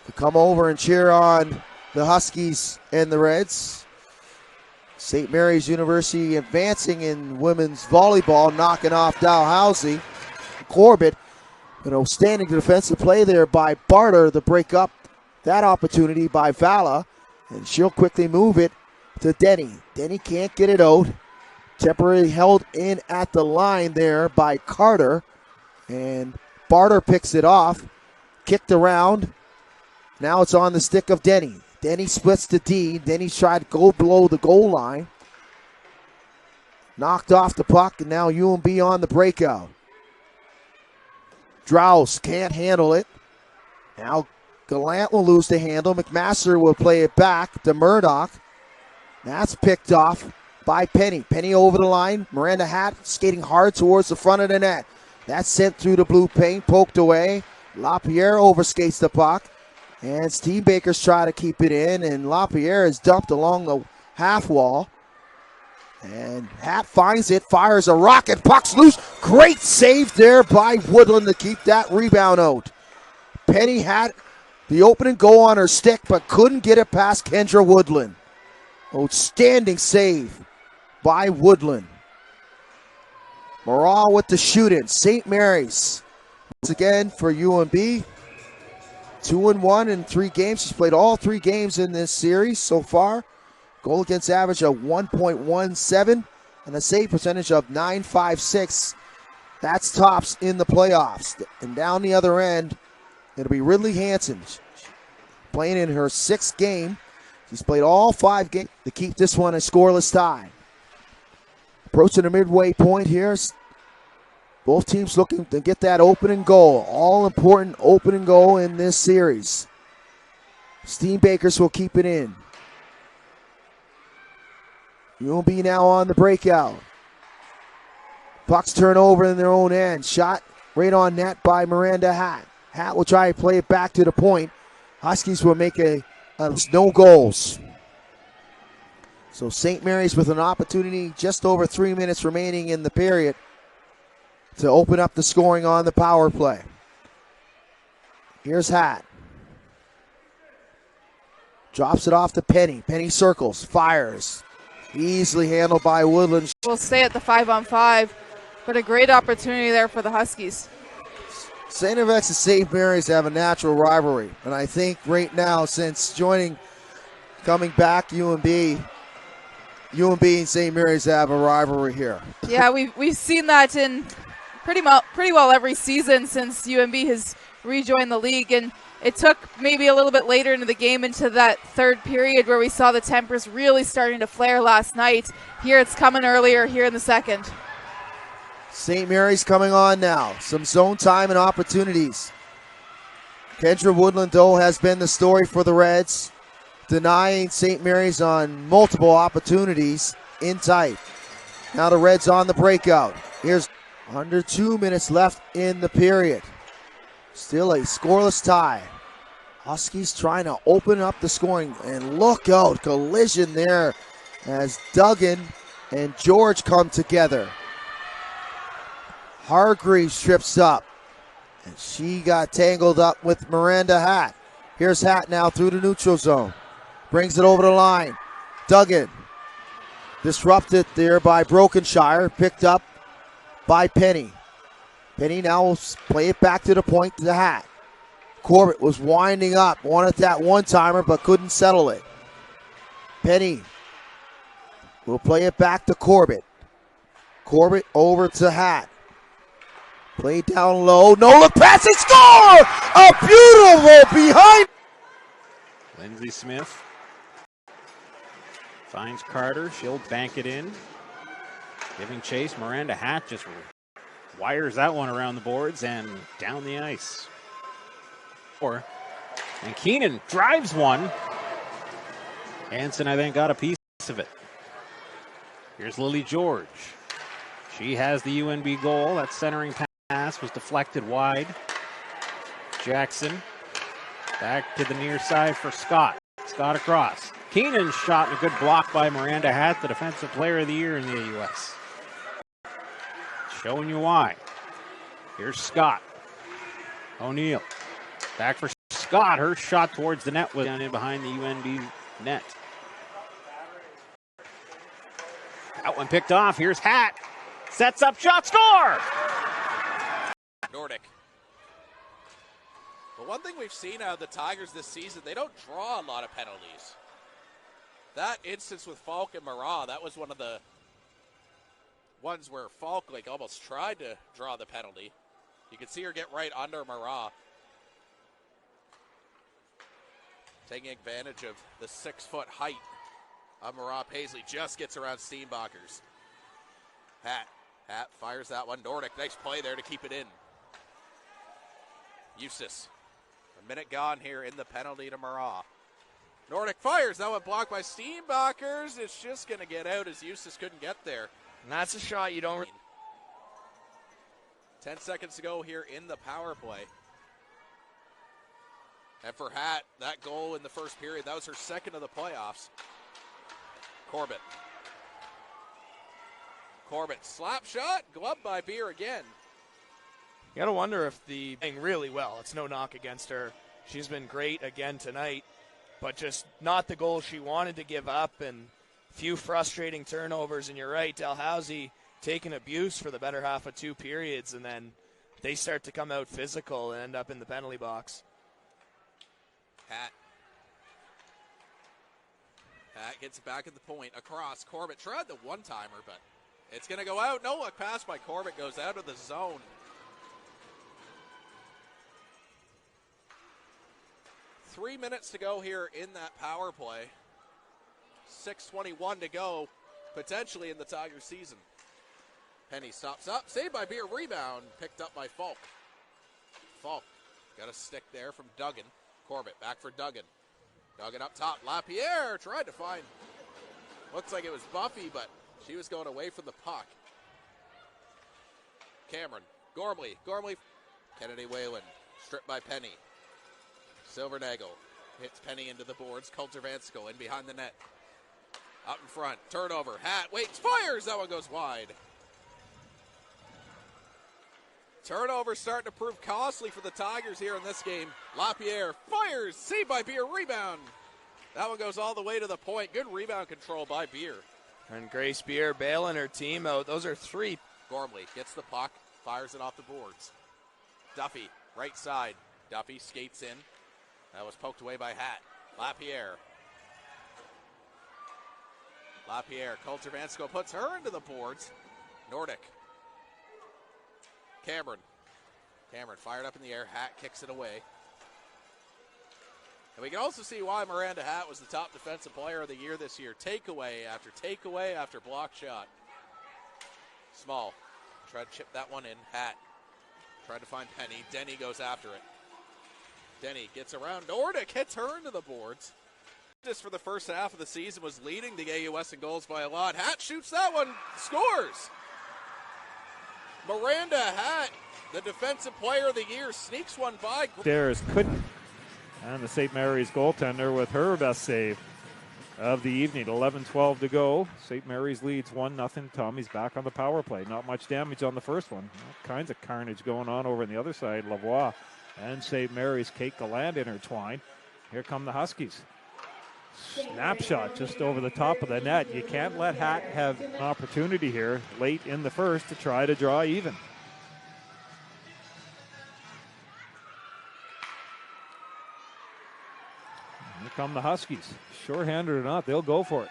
to come over and cheer on the Huskies and the Reds. St. Mary's University advancing in women's volleyball, knocking off Dalhousie. Corbett, standing defensive play there by Barter to break up that opportunity by Vala. And she'll quickly move it to Denny. Denny can't get it out. Temporarily held in at the line there by Carter. And Barter picks it off. Kicked around. Now it's on the stick of Denny. Denny splits to D. Denny's tried to go below the goal line. Knocked off the puck, and now UMB on the breakout. Drowse can't handle it. Now Gallant will lose the handle. McMaster will play it back to Murdoch. That's picked off by Penny. Penny over the line. Miranda Hatt skating hard towards the front of the net. That's sent through the blue paint, poked away. LaPierre overskates the puck. And Steenbakers try to keep it in, and LaPierre is dumped along the half wall. And Hatt finds it, fires a rocket, puck's loose. Great save there by Woodland to keep that rebound out. Penny had the opening goal on her stick, but couldn't get it past Kendra Woodland. Outstanding save by Woodland. Morale with the shoot-in. St. Mary's once again for UMB. 2-1 in 3 games. She's played all 3 games in this series so far. Goal against average of 1.17 and a save percentage of .956. That's tops in the playoffs. And down the other end, it'll be Ridley Hansen playing in her 6th game. She's played all 5 games to keep this one a scoreless tie. Approaching the midway point here. Both teams looking to get that opening goal. All important opening goal in this series. Steenbakers will keep it in. UMB now on the breakout. Pucks turn over in their own end. Shot right on net by Miranda Hatt. Hatt will try to play it back to the point. Huskies will make no goals. So St. Mary's with an opportunity, just over 3 minutes remaining in the period, to open up the scoring on the power play. Here's Hatt. Drops it off to Penny. Penny circles, fires. Easily handled by Woodland. We'll stay at the 5-on-5, but a great opportunity there for the Huskies. St. FX and St. Mary's have a natural rivalry. And I think right now, since coming back, UMB and St. Mary's have a rivalry here. Yeah, we've seen that in pretty well every season since UMB has rejoined the league, and it took maybe a little bit later into the game, into that 3rd period, where we saw the tempers really starting to flare last night. Here it's coming earlier here in the 2nd. St. Mary's coming on now. Some zone time and opportunities. Kendra Woodland, though, has been the story for the Reds, denying St. Mary's on multiple opportunities in tight. Now the Reds on the breakout. Here's under 2 minutes left in the period. Still a scoreless tie. Huskies trying to open up the scoring, and look out, collision there as Duggan and George come together. Hargreaves trips up, and she got tangled up with Miranda Hatt. Here's Hatt now through the neutral zone. Brings it over the line. Duggan disrupted there by Brokenshire, picked up by Penny. Penny now will play it back to the point to the Hatt. Corbett was winding up, wanted that one-timer, but couldn't settle it. Penny will play it back to Corbett. Corbett over to Hatt. Play down low, no look pass and score! A beautiful behind. Lindsay Smith finds Carter, she'll bank it in. Giving chase, Miranda Hatt just wires that one around the boards and down the ice. And Keenan drives one. Hansen, I think, got a piece of it. Here's Lily George. She has the UNB goal. That centering pass was deflected wide. Jackson back to the near side for Scott. Scott across. Keenan's shot and a good block by Miranda Hatt, the Defensive Player of the Year in the AUS. Showing you why. Here's Scott. O'Neill. Back for Scott. Scott, her shot towards the net was down in behind the UNB net. That one picked off. Here's Hatt. Sets up, shot, score! Nordic. But one thing we've seen out of the Tigers this season, they don't draw a lot of penalties. That instance with Falk and Maroon, that was one of the ones where Falk almost tried to draw the penalty. You can see her get right under Maroon. Taking advantage of the 6-foot height of Maroon. Paisley just gets around Steenbachers. Hatt fires that one. Nordic, nice play there to keep it in. Eustace. A minute gone here in the penalty to Maroon. Nordic fires. That one blocked by Steenbachers. It's just going to get out as Eustace couldn't get there. And that's a shot you don't... 10 seconds to go here in the power play. And for Hatt, that goal in the first period, that was her second of the playoffs. Corbett, slap shot, glove by Beer again. You got to wonder if the playing really well. It's no knock against her. She's been great again tonight, but just not the goal she wanted to give up, and few frustrating turnovers. And you're right, Dalhousie taking abuse for the better half of 2 periods, and then they start to come out physical and end up in the penalty box. Hatt gets it back at the point, across. Corbett tried the one-timer, but it's going to go out. No look pass by Corbett goes out of the zone. Three minutes to go here in that power play. 6:21 to go, potentially in the Tigers season. Penny stops up, saved by Beer, rebound, picked up by Falk. Falk got a stick there from Duggan. Corbett back for Duggan. Duggan up top. LaPierre tried to find, looks like it was Buffy, but she was going away from the puck. Cameron. Gormley. Kennedy Whalen. Stripped by Penny. Silvernagel hits Penny into the boards. Coulter-Vansico in behind the net. Up in front. Turnover. Hatt waits. Fires. That one goes wide. Turnover starting to prove costly for the Tigers here in this game. LaPierre fires. Saved by Beer. Rebound. That one goes all the way to the point. Good rebound control by Beer. And Grace Beer bailing her team out. Those are 3. Gormley gets the puck. Fires it off the boards. Duffy, right side. Duffy skates in. That was poked away by Hatt. LaPierre. Coulter-Vansico puts her into the boards. Nordic. Cameron fired up in the air. Hatt kicks it away. And we can also see why Miranda Hatt was the top defensive player of the year this year. Takeaway after block shot. Small. Tried to chip that one in. Hatt tried to find Penny. Denny goes after it. Denny gets around. Nordic hits her into the boards. Just for the first half of the season was leading the AUS in goals by a lot. Hatt shoots that one. Scores. Miranda Hatt, the defensive player of the year, sneaks one by. Stairs couldn't. And the St. Mary's goaltender with her best save of the evening. 11-12 to go. St. Mary's leads 1-0. Tommy's back on the power play. Not much damage on the first one. All kinds of carnage going on over on the other side. Lavoie and St. Mary's Kate Gallant intertwined. Here come the Huskies. Snapshot just over the top of the net. You can't let Hatt have an opportunity here late in the first to try to draw even. Here come the Huskies. Sure-handed or not, they'll go for it.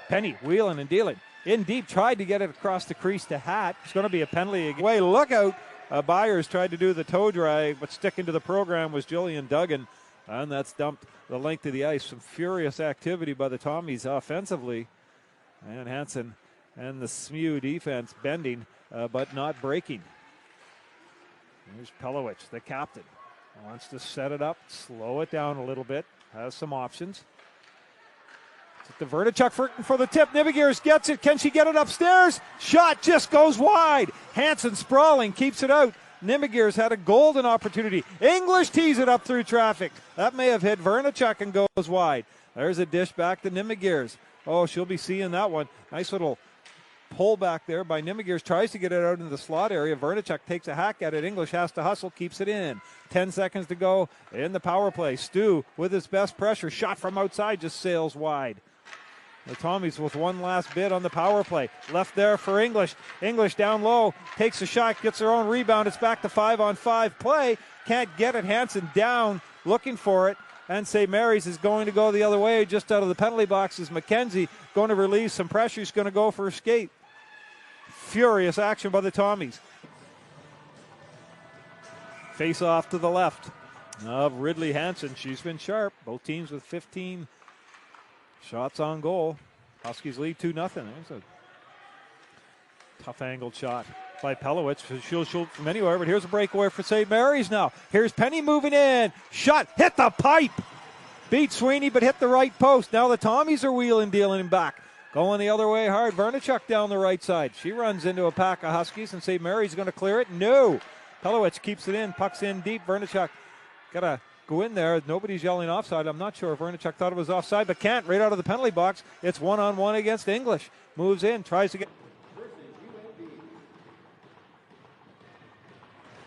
Penny wheeling and dealing. In deep, tried to get it across the crease to Hatt. It's going to be a penalty again. Way, look out. Byers tried to do the toe drag, but sticking to the program was Jillian Duggan. And that's dumped the length of the ice. Some furious activity by the Tommies offensively. And Hansen and the SMU defense bending, but not breaking. Here's Pelowich, the captain. Wants to set it up, slow it down a little bit. Has some options. It's the Vernichuk for the tip. Nivigears gets it. Can she get it upstairs? Shot just goes wide. Hansen sprawling, keeps it out. Nivigears had a golden opportunity. English tees it up through traffic. That may have hit Vernichuk and goes wide. There's a dish back to Nivigears. Oh, she'll be seeing that one. Nice little pullback there by Nimigears, tries to get it out in the slot area. Vernichuk takes a hack at it. English has to hustle, keeps it in. 10 seconds to go in the power play. Stu with his best pressure. Shot from outside just sails wide. The Tommies with one last bid on the power play. Left there for English. English down low. Takes a shot, gets their own rebound. It's back to 5-on-5 play. Can't get it. Hansen down, looking for it. And St. Mary's is going to go the other way. Just out of the penalty box is McKenzie. Going to relieve some pressure. He's going to go for a skate. Furious action by the Tommies. Face off to the left of Ridley Hansen. She's been sharp. Both teams with 15 shots on goal. Huskies lead 2-0. There's a tough angled shot by Pelowitz. She'll shoot from anywhere, but here's a breakaway for St. Mary's now. Here's Penny moving in. Shot, hit the pipe. Beat Sweeney, but hit the right post. Now the Tommies are wheeling, dealing back. Going the other way hard. Vernichuk down the right side. She runs into a pack of Huskies, and St. Mary's going to clear it. No. Pelowitz keeps it in. Puck's in deep. Vernichuk got to go in there. Nobody's yelling offside. I'm not sure if Vernichuk thought it was offside, but can't. Right out of the penalty box. It's one-on-one against English. Moves in, tries to get...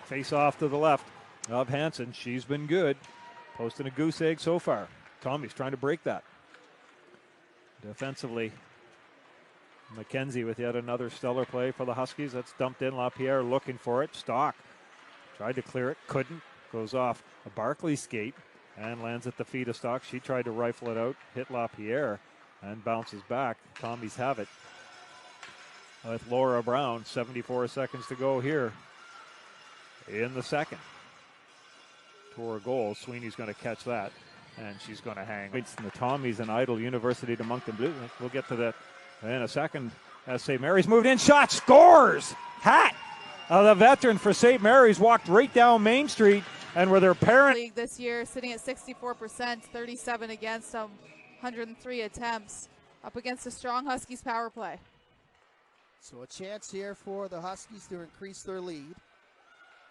Face off to the left of Hansen. She's been good. Posting a goose egg so far. Tommy's trying to break that. Defensively, McKenzie with yet another stellar play for the Huskies. That's dumped in. LaPierre looking for it. Stock tried to clear it. Couldn't. Goes off a Barkley skate and lands at the feet of Stock. She tried to rifle it out. Hit LaPierre and bounces back. Tommies have it with Laura Brown. 74 seconds to go here in the second. For a goal, Sweeney's going to catch that, and she's going to hang. It's the Tommies and Idle University to Moncton Blue. We'll get to that in a second. As St. Mary's moved in, shot, scores! Hatt, the veteran for St. Mary's, walked right down Main Street, and with her parent... League this year, sitting at 64%, 37 against 103 attempts, up against a strong Huskies power play. So a chance here for the Huskies to increase their lead.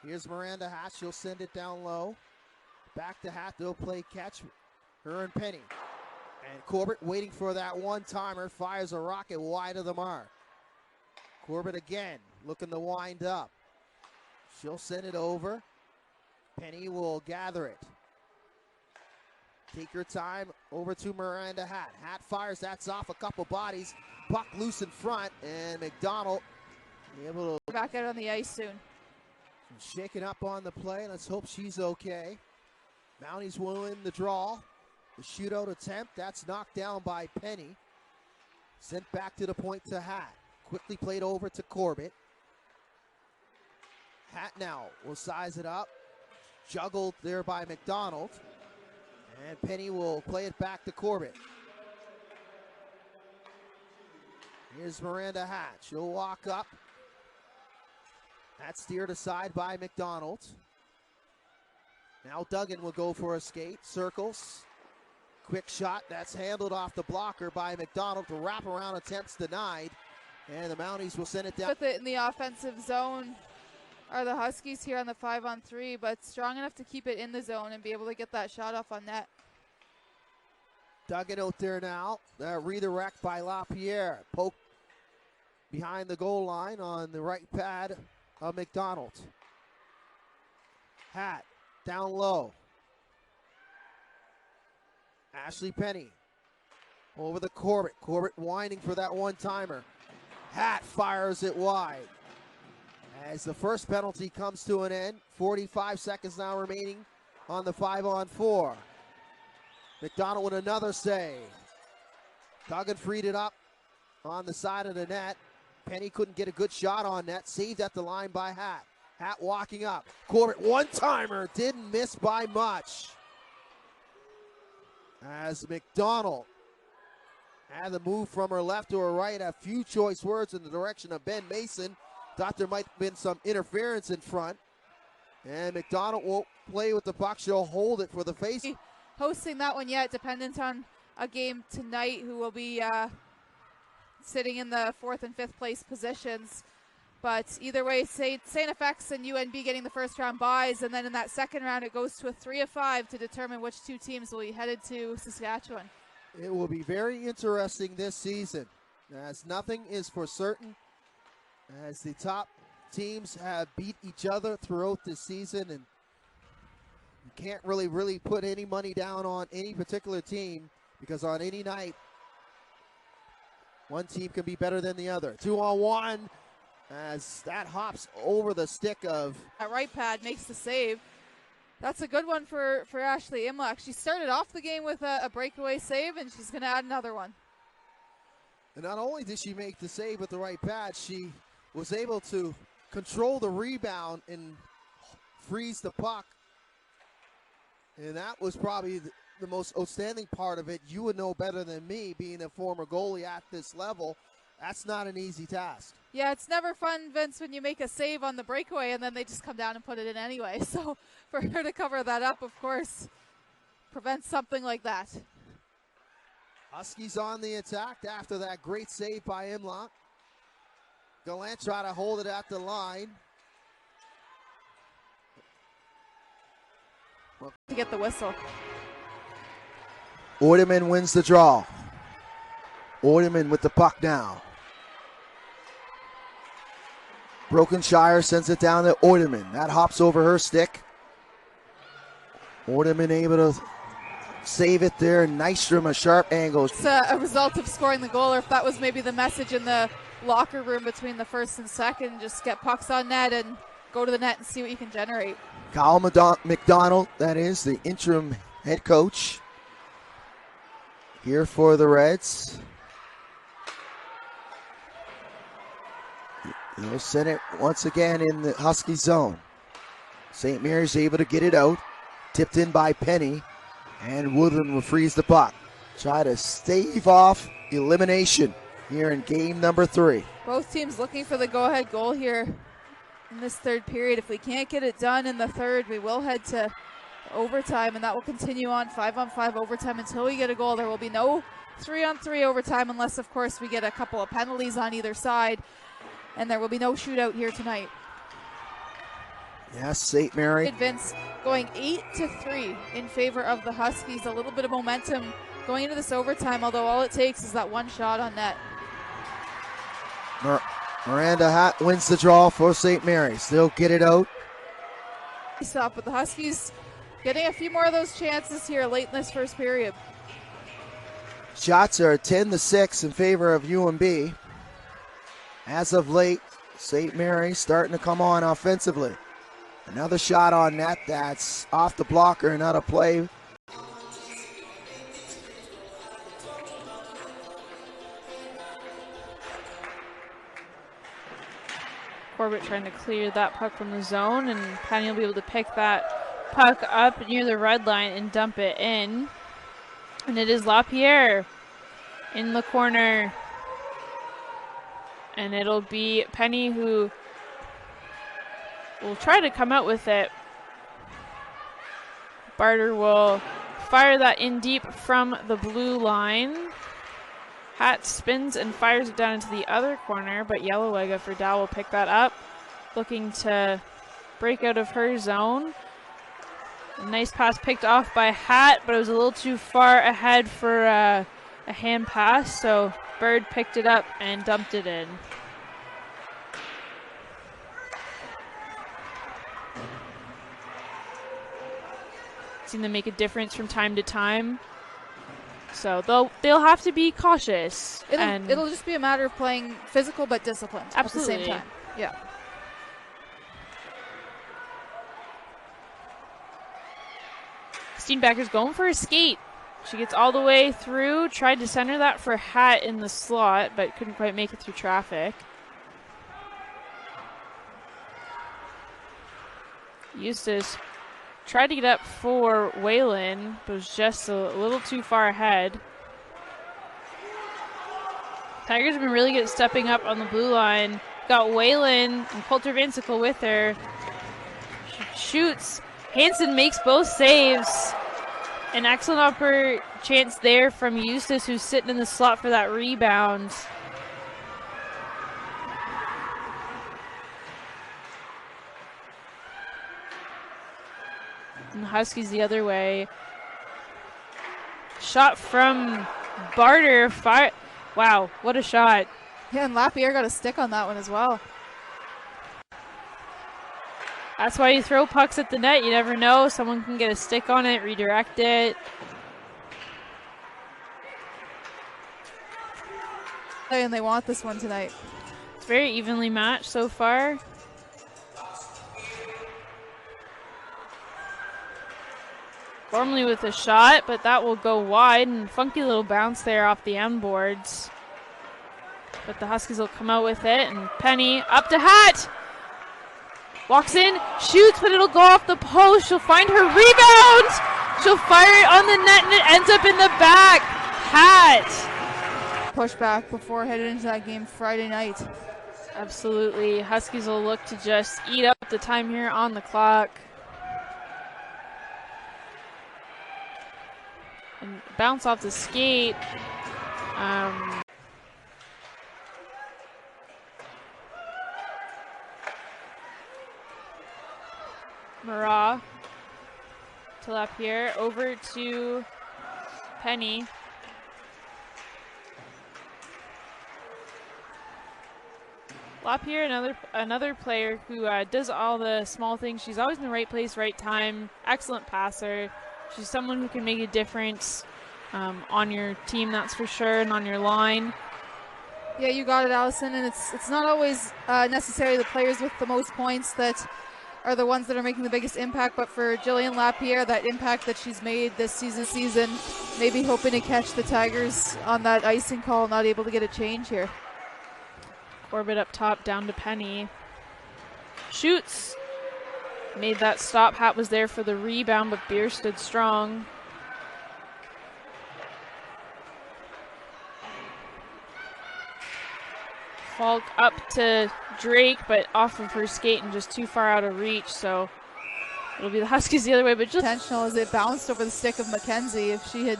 Here's Miranda Hatt. She'll send it down low. Back to Hatt. They'll play catch. Her and Penny. And Corbett waiting for that one-timer. Fires a rocket wide of the mark. Corbett again looking to wind up. She'll send it over. Penny will gather it. Take her time over to Miranda Hatt. Hatt fires. That's off a couple bodies. Puck loose in front. And McDonald able to... Back out on the ice soon. Shaking up on the play. Let's hope she's okay. Mounties will win the draw. The shootout attempt. That's knocked down by Penny. Sent back to the point to Hatt. Quickly played over to Corbett. Hatt now will size it up. Juggled there by McDonald. And Penny will play it back to Corbett. Here's Miranda Hatt. She'll walk up. That's steered aside by McDonald. Now Duggan will go for a skate. Circles. Quick shot. That's handled off the blocker by McDonald. The wraparound attempts denied. And the Mounties will send it down. With it in the offensive zone are the Huskies here on the 5-on-3, but strong enough to keep it in the zone and be able to get that shot off on net. Duggan out there now. Redirect by LaPierre. Poke behind the goal line on the right pad of McDonald. Hatt down low. Ashley Penny over the Corbett. Corbett winding for that one-timer. Hatt fires it wide. As the first penalty comes to an end, 45 seconds now remaining on the 5-on-4. McDonald with another save. Duggan freed it up on the side of the net. Penny couldn't get a good shot on net. Saved at the line by Hatt. Hatt walking up. Corbett, one-timer, didn't miss by much. As McDonald had the move from her left to her right. A few choice words in the direction of Ben Mason. Thought there might have been some interference in front. And McDonald won't play with the puck. She'll hold it for the face. Hosting that one yet, dependent on a game tonight, who will be sitting in the 4th and 5th place positions. But either way, St. FX and UNB getting the first round buys, and then in that second round it goes to a 3 of 5 to determine which two teams will be headed to Saskatchewan. It will be very interesting this season, as nothing is for certain as the top teams have beat each other throughout this season, and you can't really put any money down on any particular team, because on any night, one team can be better than the other. 2-on-1 as that hops over the stick of... That right pad makes the save. That's a good one for Ashley Imlach. She started off the game with a breakaway save, and she's going to add another one. And not only did she make the save with the right pad, she was able to control the rebound and freeze the puck. And that was probably the most outstanding part of it. You would know better than me, being a former goalie at this level. That's not an easy task. Yeah, it's never fun, Vince, when you make a save on the breakaway and then they just come down and put it in anyway. So for her to cover that up, of course, prevents something like that. Huskies on the attack after that great save by Imlach. Gallant try to hold it at the line. To get the whistle. Orderman wins the draw. Orderman with the puck now. Brokenshire sends it down to Orderman. That hops over her stick. Orderman able to save it there. Nystrom, a sharp angle. It's a result of scoring the goal, or if that was maybe the message in the locker room between the first and second, just get pucks on net and go to the net and see what you can generate. Kyle McDonald, that is the interim head coach here for the Reds. They'll send it once again in the Husky zone. St. Mary's able to get it out. Tipped in by Penny. And Woodland will freeze the puck. Try to stave off elimination here in game number 3. Both teams looking for the go-ahead goal here in this third period. If we can't get it done in the third, we will head to overtime, and that will continue on 5-on-5 overtime until we get a goal. There will be no 3-on-3 overtime unless, of course, we get a couple of penalties on either side, and there will be no shootout here tonight. Yes, St. Mary. Vince going 8-3 in favor of the Huskies. A little bit of momentum going into this overtime, although all it takes is that one shot on net. Miranda Hatt wins the draw for St. Mary's. They'll get it out. Stop, but the Huskies getting a few more of those chances here late in this first period. Shots are 10-6 in favor of UMB. As of late, St. Mary's starting to come on offensively. Another shot on net that's off the blocker and out of play. Corbett trying to clear that puck from the zone, and Penny will be able to pick that puck up near the red line and dump it in. And it is LaPierre in the corner. And it'll be Penny who will try to come out with it. Barter will fire that in deep from the blue line. Hatt spins and fires it down into the other corner, but Yellowegga for Dow will pick that up, looking to break out of her zone. A nice pass picked off by Hatt, but it was a little too far ahead for a hand pass, so Bird picked it up and dumped it in. Seen them make a difference from time to time. So they'll have to be cautious. It'll just be a matter of playing physical but disciplined absolutely. at the same time. Yeah. Steenbacker's going for a skate. She gets all the way through, tried to center that for Hatt in the slot, but couldn't quite make it through traffic. Eustace tried to get up for Whalen, but was just a little too far ahead. Tigers have been really good at stepping up on the blue line. Got Whalen and Coulter Vansicle with her. Shoots. Hansen makes both saves. An excellent chance there from Eustace, who's sitting in the slot for that rebound. And the Huskies the other way. Shot from Barter. Wow, what a shot. Yeah, and Lapierre got a stick on that one as well. That's why you throw pucks at the net. You never know. Someone can get a stick on it, redirect it. And they want this one tonight. It's very evenly matched so far. Gormley with a shot, but that will go wide, and funky little bounce there off the end boards. But the Huskies will come out with it, and Penny up to Hatt. Walks in, shoots, but it'll go off the post. She'll find her rebound. She'll fire it on the net, and it ends up in the back. Hatt. Push back before heading into that game Friday night. Absolutely. Huskies will look to just eat up the time here on the clock. And bounce off the skate. Maroon to Lapierre, over to Penny. Lapierre, another player who does all the small things. She's always in the right place, right time. Excellent passer. She's someone who can make a difference on your team, that's for sure, and on your line. Yeah, you got it, Allison. And it's not always necessarily the players with the most points that are the ones that are making the biggest impact, but for Jillian Lapierre, that impact that she's made this season, maybe hoping to catch the Tigers on that icing call, not able to get a change here. Corbett up top, down to Penny. Shoots. Made that stop. Hatt was there for the rebound, but Beer stood strong. Falk up to Drake, but off of her skate and just too far out of reach, so it'll be the Huskies the other way, but just intentional as it bounced over the stick of Mackenzie. If she had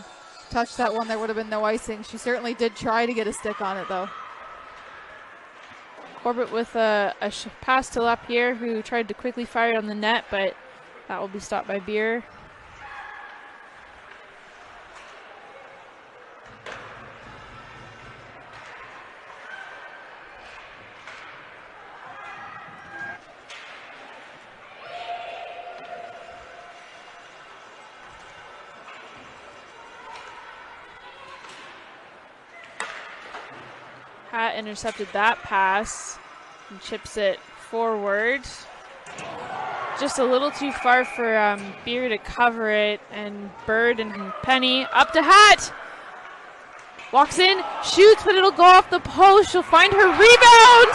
touched that one, there would have been no icing. She certainly did try to get a stick on it, though. Corbett with a pass to Lapierre, who tried to quickly fire it on the net, but that will be stopped by Beer. Hatt intercepted that pass and chips it forward. Just a little too far for Beer to cover it, and Bird and Penny up to Hatt. Walks in, shoots, but it'll go off the post. She'll find her rebound.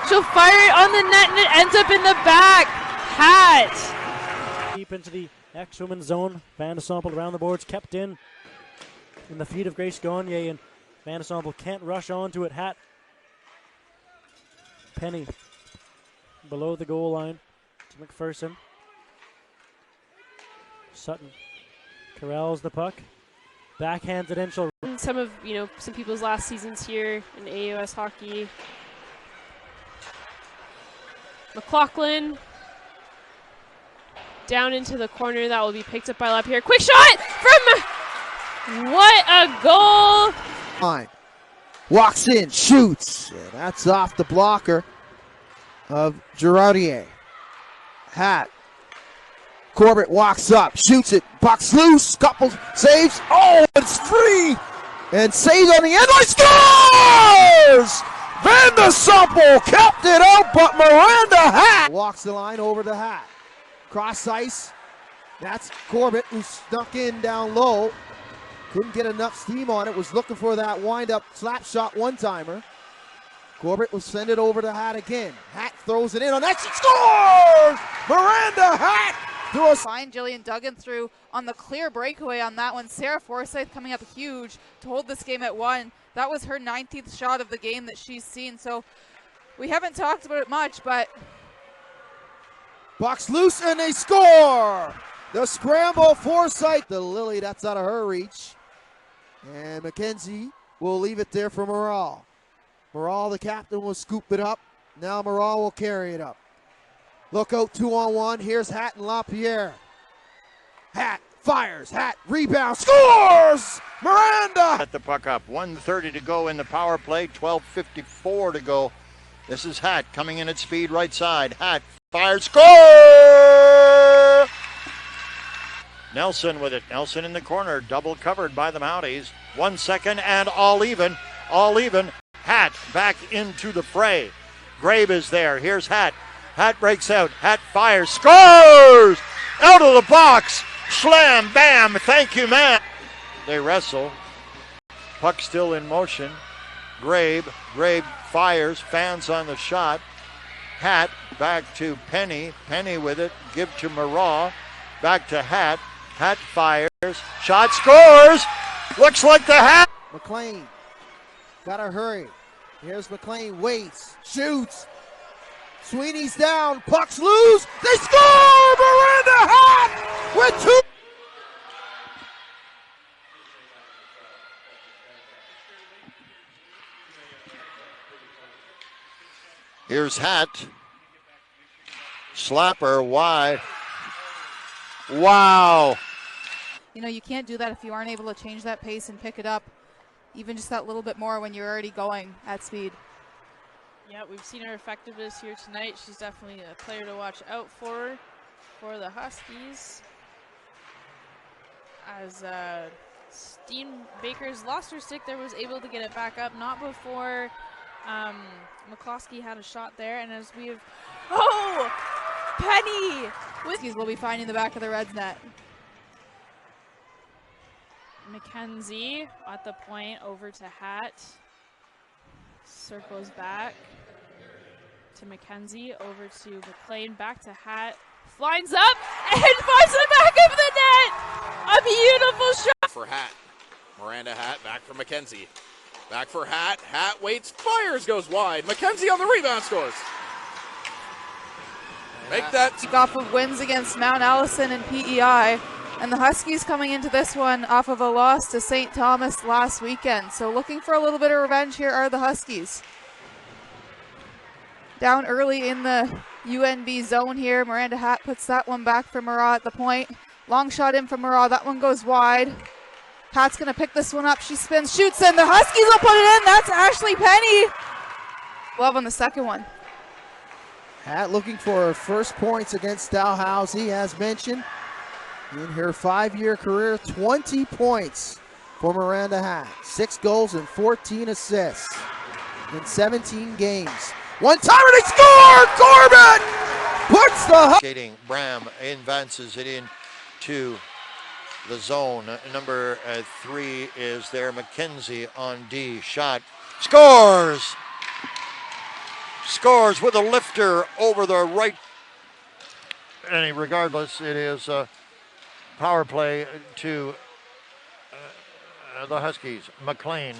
She'll fire it on the net, and it ends up in the back. Hatt. Deep into the ex-women's zone. Van de Sompel around the boards, kept in the feet of Grace Gagne, and Van de Sompel can't rush onto it. Hatt. Penny below the goal line to McPherson. Sutton corrals the puck. Backhands it in. Some of some people's last seasons here in AUS hockey. McLaughlin down into the corner. That will be picked up by Lapierre. Quick shot from. What a goal! Fine. Walks in, shoots. Yeah, that's off the blocker of Girardier. Hatt. Corbett walks up, shoots it, puck's loose, couple saves. Oh, it's free! And saves on the end line, scores! Van de Sompel kept it out, but Miranda Hatt walks the line over to Hatt. Cross ice. That's Corbett, who snuck in down low. Couldn't get enough steam on it. Was looking for that wind-up slap shot one-timer. Corbett will send it over to Hatt again. Hatt throws it in on that. She scores! Miranda Hatt! Fine, Jillian Duggan through on the clear breakaway on that one. Sarah Forsyth coming up huge to hold this game at 1. That was her 19th shot of the game that she's seen. So we haven't talked about it much, but puck's loose and they score! The scramble, Forsyth. The Lily, that's out of her reach. And Mackenzie will leave it there for Morale. Morale, the captain, will scoop it up. Now Morale will carry it up. Look out, 2-on-1. Here's Hatt and LaPierre. Hatt fires. Hatt rebounds. Scores! Miranda! Set the puck up. 1:30 to go in the power play. 12:54 to go. This is Hatt coming in at speed right side. Hatt Fire, score! Nelson with it. Nelson in the corner, double covered by the Mounties. 1 second and all even. All even. Hatt back into the fray. Grabe is there. Here's Hatt. Hatt breaks out. Hatt fires. Scores! Out of the box. Slam, bam. Thank you, man. They wrestle. Puck still in motion. Grabe. Grabe fires. Fans on the shot. Hatt back to Penny. Penny with it. Give to Maroon. Back to Hatt. Hatt fires. Shot, scores! Looks like the Hatt. McLean. Gotta hurry. Here's McLean. Waits. Shoots. Sweeney's down. Pucks loose. They score! Miranda Hatt with 2. Here's Hatt. Slapper wide. Wow. You know, you can't do that if you aren't able to change that pace and pick it up even just that little bit more when you're already going at speed. Yeah, we've seen her effectiveness here tonight. She's definitely a player to watch out for the Huskies. As Steenbaker's lost her stick there, was able to get it back up, not before McCloskey had a shot there, and as we have, oh, Penny! Huskies will be finding the back of the Reds net. McKenzie at the point, over to Hatt. Circles back to McKenzie, over to McLean, back to Hatt. Lines up and finds the back of the net! A beautiful shot! For Hatt. Miranda Hatt back for McKenzie. Back for Hatt. Hatt waits, fires, goes wide. McKenzie on the rebound, scores. Make that off of wins against Mount Allison and PEI. And the Huskies coming into this one off of a loss to St. Thomas last weekend. So looking for a little bit of revenge here are the Huskies. Down early in the UNB zone here. Miranda Hatt puts that one back for Maroon at the point. Long shot in from Maroon. That one goes wide. Hatt's going to pick this one up. She spins, shoots, and the Huskies will put it in. That's Ashley Penny. Love on the second one. Hatt looking for her first points against Dalhousie, as mentioned. In her 5-year career, 20 points for Miranda Hatt. 6 goals and 14 assists in 17 games. One time and they score! Corbett puts the skating. Bram advances it in to the zone. Number 3 is there. McKenzie on D. Shot. Scores! Scores with a lifter over the right. And regardless, it is power play to the Huskies. McLean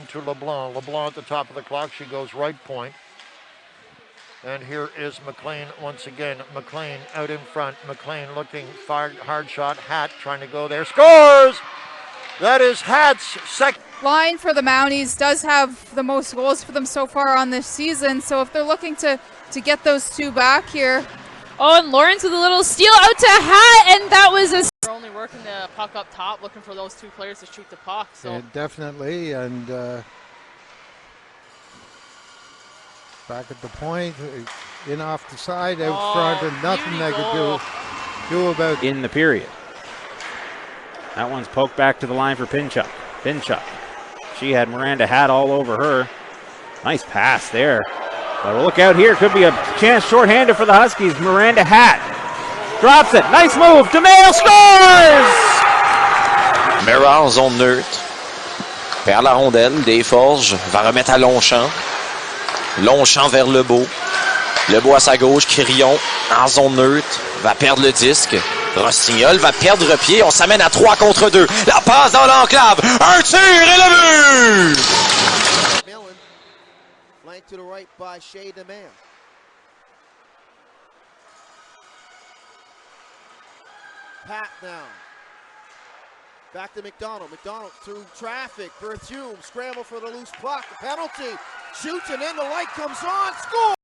to LeBlanc. LeBlanc at the top of the clock. She goes right point. And here is McLean once again. McLean out in front. McLean looking, fired, hard shot. Hatt trying to go there. Scores! That is Hatt's second. Line for the Mounties does have the most goals for them so far on this season. So if they're looking to get those 2 back here. Oh, and Lawrence with a little steal out to Hatt, and that was a... We're only working the puck up top, looking for those 2 players to shoot the puck. So yeah, definitely, and back at the point, in off the side, out front, and nothing they could do about it. In the period. That one's poked back to the line for Pinchuk. Pinchuk. She had Miranda Hatt all over her. Nice pass there. But look out here. Could be a chance shorthanded for the Huskies. Miranda Hatt drops it. Nice move. DeMail scores! Mirror en zone neutre. Perd la rondelle. Desforges va remettre à Longchamp. Longchamp vers Lebeau. Lebeau à sa gauche. Crillon en zone neutre. Va perdre le disque. Rossignol va perdre pied. On s'amène à 3 contre 2. La passe dans l'enclave. Un tir et le but! Flanked to the right by Shea DeMail. Pat now. Back to McDonald. McDonald through traffic. Berthume scramble for the loose puck. The penalty. Shoots and then the light comes on. Score!